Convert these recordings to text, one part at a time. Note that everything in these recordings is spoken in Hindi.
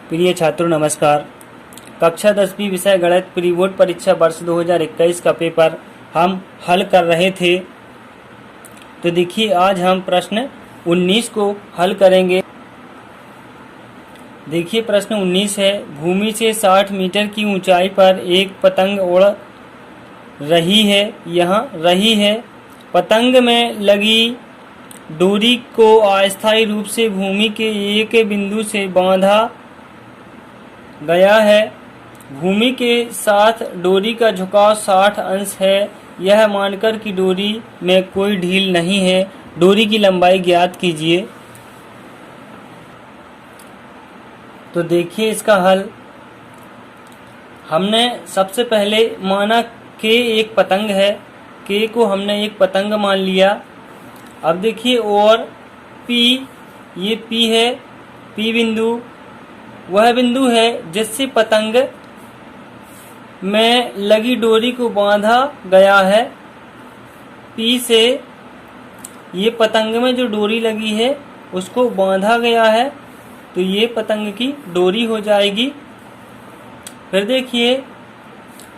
प्रिय छात्रों नमस्कार। कक्षा 10वीं विषय गणित प्री बोर्ड परीक्षा वर्ष 2021 का पेपर हम हल कर रहे थे। तो देखिए आज हम प्रश्न 19 को हल करेंगे। देखिए प्रश्न 19 है, भूमि से 60 मीटर की ऊंचाई पर एक पतंग उड़ रही है। यहाँ रही है पतंग में लगी डोरी को अस्थायी रूप से भूमि के एक बिंदु से बांधा गया है। भूमि के साथ डोरी का झुकाव 60 अंश है। यह मानकर कि डोरी में कोई ढील नहीं है, डोरी की लंबाई ज्ञात कीजिए। तो देखिए इसका हल। हमने सबसे पहले माना के एक पतंग है, के को हमने एक पतंग मान लिया। अब देखिए और पी, ये पी है, पी बिंदु वह बिंदु है जिससे पतंग में लगी डोरी को बांधा गया है। पी से ये पतंग में जो डोरी लगी है उसको बांधा गया है, तो ये पतंग की डोरी हो जाएगी। फिर देखिए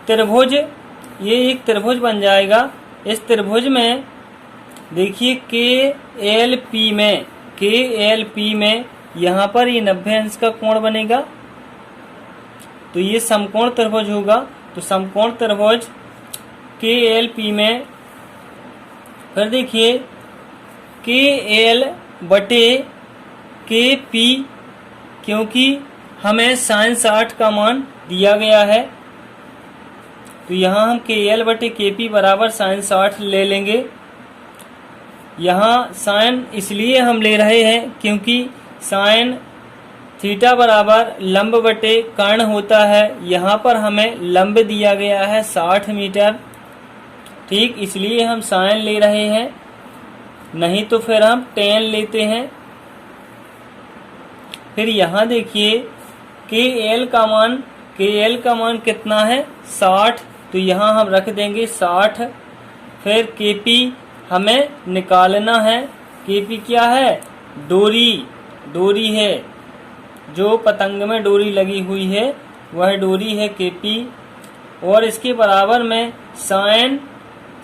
त्रिभुज, ये एक त्रिभुज बन जाएगा। इस त्रिभुज में देखिए के एल पी में यहाँ पर ये 90 अंश का कोण बनेगा, तो ये समकोण त्रिभुज होगा। तो समकोण त्रिभुज के एल पी में फिर देखिए के एल बटे के पी, क्योंकि हमें sin 60 का मान दिया गया है, तो यहाँ हम के एल बटे के पी बराबर sin 60 ले लेंगे। यहाँ साइन इसलिए हम ले रहे हैं क्योंकि साइन थीटा बराबर लंब बटे कर्ण होता है। यहाँ पर हमें लंब दिया गया है 60 मीटर, ठीक, इसलिए हम साइन ले रहे हैं, नहीं तो फिर हम टेन लेते हैं। फिर यहाँ देखिए के एल का मान कितना है 60, तो यहाँ हम रख देंगे 60। फिर के पी हमें निकालना है। के पी क्या है? डोरी है, जो पतंग में डोरी लगी हुई है वह डोरी है के पी। और इसके बराबर में साइन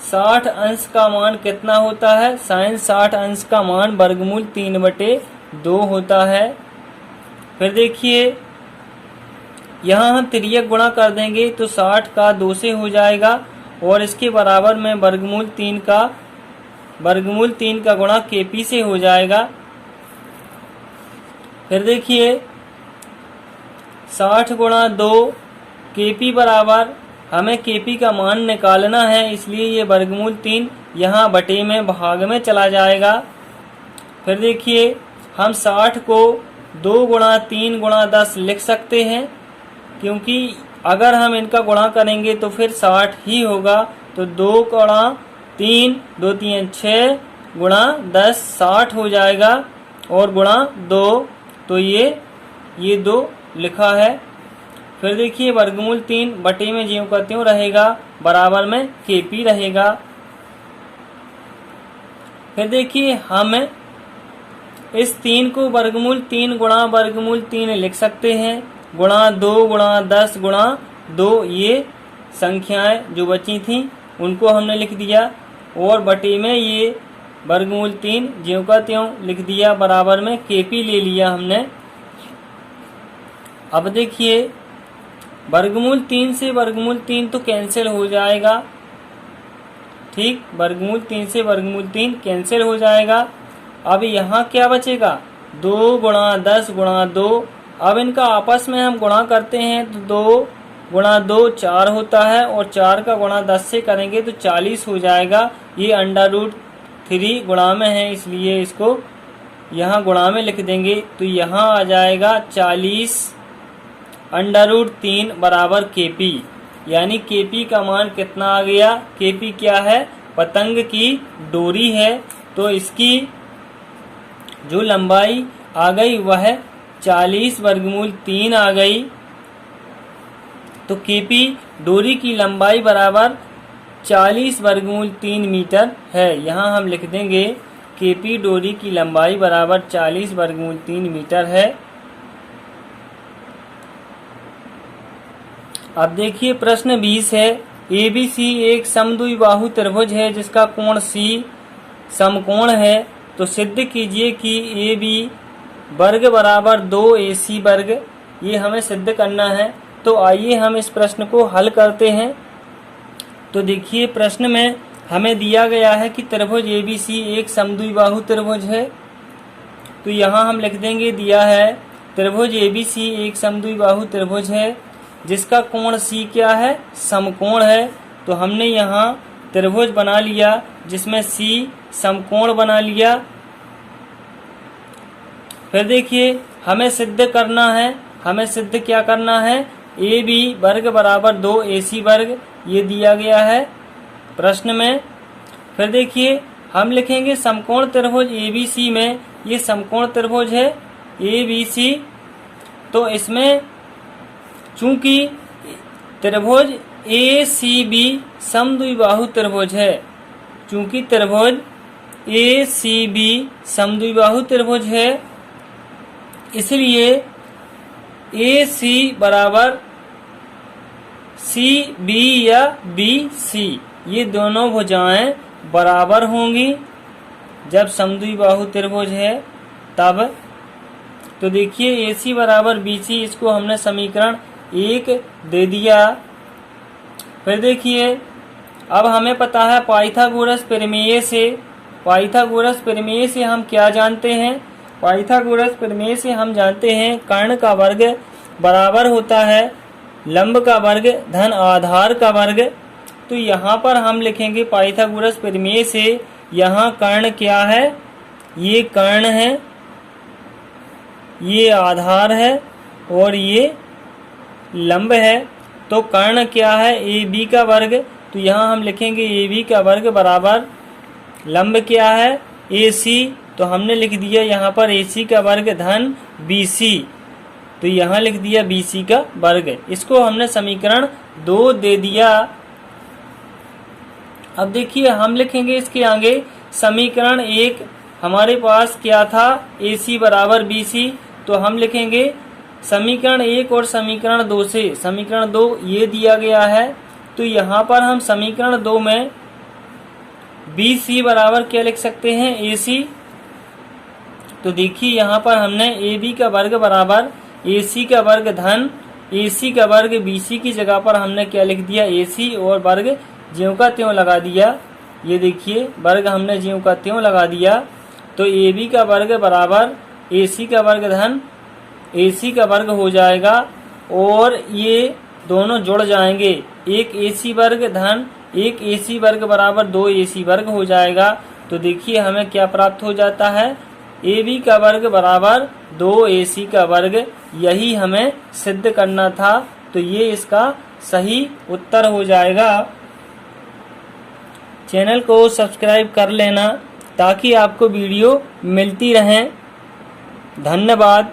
60 अंश का मान कितना होता है? साइन 60 अंश का मान वर्गमूल 3/2 होता है। फिर देखिए यहाँ हम तिर्यक गुणा कर देंगे तो 60 का 2 से हो जाएगा, और इसके बराबर में वर्गमूल 3 का गुणा केपी से हो जाएगा। फिर देखिए 60 गुणा 2 केपी बराबर, हमें केपी का मान निकालना है, इसलिए ये वर्गमूल 3 यहाँ बटे में भाग में चला जाएगा। फिर देखिए हम 60 को 2 गुणा 3 गुणा 10 लिख सकते हैं, क्योंकि अगर हम इनका गुणा करेंगे तो फिर 60 ही होगा। तो 2 गुणा 3, 2 3 6 गुणा 10 60 हो जाएगा, और गुणा 2, तो ये 2 लिखा है। फिर देखिए वर्गमूल 3 बटे में ज्यों का त्यों रहेगा, बराबर में केपी रहेगा। फिर देखिए हम इस 3 को वर्गमूल 3 गुणा वर्गमूल 3 लिख सकते हैं, गुणा 2 गुणा 10 गुणा 2, ये संख्याएं जो बची थी उनको हमने लिख दिया, और बटे में ये वर्गमूल 3 ज्यों का त्यों लिख दिया, बराबर में केपी ले लिया हमने। अब देखिए वर्गमूल 3 से वर्गमूल 3 तो कैंसिल हो जाएगा, ठीक, वर्गमूल 3 से वर्गमूल 3 कैंसिल हो जाएगा। अब यहाँ क्या बचेगा? 2 गुणा 10 गुणा 2। अब इनका आपस में हम गुणा करते हैं तो 2 गुणा 2 4 होता है, और 4 का गुणा 10 से करेंगे तो 40 हो जाएगा। ये √3 गुणा में है, इसलिए इसको यहाँ गुणा में लिख देंगे, तो यहाँ आ जाएगा 40 √3 बराबर केपी। यानी केपी का मान कितना आ गया? केपी क्या है? पतंग की डोरी है, तो इसकी जो लंबाई आ गई वह 40 वर्गमूल 3 आ गई। तो केपी डोरी की लंबाई बराबर 40 वर्गमूल 3 मीटर है। यहाँ हम लिख देंगे केपी डोरी की लंबाई बराबर 40 वर्गमूल 3 मीटर है। अब देखिए प्रश्न 20 है, ABC एक समद्विबाहु त्रिभुज है जिसका कोण C समकोण है, तो सिद्ध कीजिए कि AB वर्ग बराबर 2AC वर्ग। ये हमें सिद्ध करना है। तो आइए हम इस प्रश्न को हल करते हैं। तो देखिए प्रश्न में हमें दिया गया है कि त्रिभुज ABC एक समद्विबाहु त्रिभुज है। तो यहाँ हम लिख देंगे, दिया है त्रिभुज ABC एक समद्विबाहु त्रिभुज है जिसका कोण C क्या है, समकोण है। तो हमने यहाँ त्रिभुज बना लिया जिसमें C समकोण बना लिया। फिर देखिए हमें सिद्ध करना है, हमें सिद्ध क्या करना है, AB वर्ग बराबर 2AC वर्ग, ये दिया गया है प्रश्न में। फिर देखिए हम लिखेंगे समकोण त्रिभुज ABC में, ये समकोण त्रिभुज है ABC, तो इसमें चूंकि त्रिभुज ACB समद्विबाहु त्रिभुज है, चूंकि त्रिभुज ACB समद्विबाहु त्रिभुज है, इसलिए AC बराबर CB या BC, ये दोनों भुजाएं बराबर होंगी जब समद्विबाहु त्रिभुज है तब। तो देखिए AC बराबर BC, इसको हमने समीकरण 1 दे दिया। फिर देखिए अब हमें पता है पाइथागोरस प्रमेय से, पाइथागोरस प्रमेय से हम क्या जानते हैं, पाइथागोरस प्रमेय से हम जानते हैं कर्ण का वर्ग बराबर होता है लंब का वर्ग धन आधार का वर्ग। तो यहाँ पर हम लिखेंगे पाइथागोरस प्रमेय से, यहाँ कर्ण क्या है, ये कर्ण है, ये आधार है और ये लंब है। तो कर्ण क्या है, AB का वर्ग। तो यहाँ हम लिखेंगे AB का वर्ग बराबर लंब क्या है, AC। तो हमने लिख दिया यहाँ पर AC का वर्ग धन BC, तो यहाँ लिख दिया BC का वर्ग। इसको हमने समीकरण 2 दे दिया। अब देखिए हम लिखेंगे इसके आगे समीकरण 1, हमारे पास क्या था, AC बराबर BC, तो हम लिखेंगे समीकरण 1 और समीकरण 2 से, समीकरण 2 ये दिया गया है। तो यहाँ पर हम समीकरण 2 में BC बराबर क्या लिख सकते हैं, AC। तो देखिए यहाँ पर हमने AB का वर्ग बराबर AC का वर्ग धन AC का वर्ग, BC की जगह पर हमने क्या लिख दिया, AC, और वर्ग ज्यों का त्यों लगा दिया। ये देखिए वर्ग हमने ज्यों का त्यों लगा दिया। तो AB का वर्ग बराबर AC का वर्ग धन AC का वर्ग हो जाएगा और ये दोनों जुड़ जाएंगे, एक AC वर्ग धन एक AC वर्ग बराबर 2 AC वर्ग हो जाएगा। तो देखिए हमें क्या प्राप्त हो जाता है, AB का वर्ग बराबर 2 AC का वर्ग। यही हमें सिद्ध करना था, तो ये इसका सही उत्तर हो जाएगा। चैनल को सब्सक्राइब कर लेना ताकि आपको वीडियो मिलती रहें। धन्यवाद।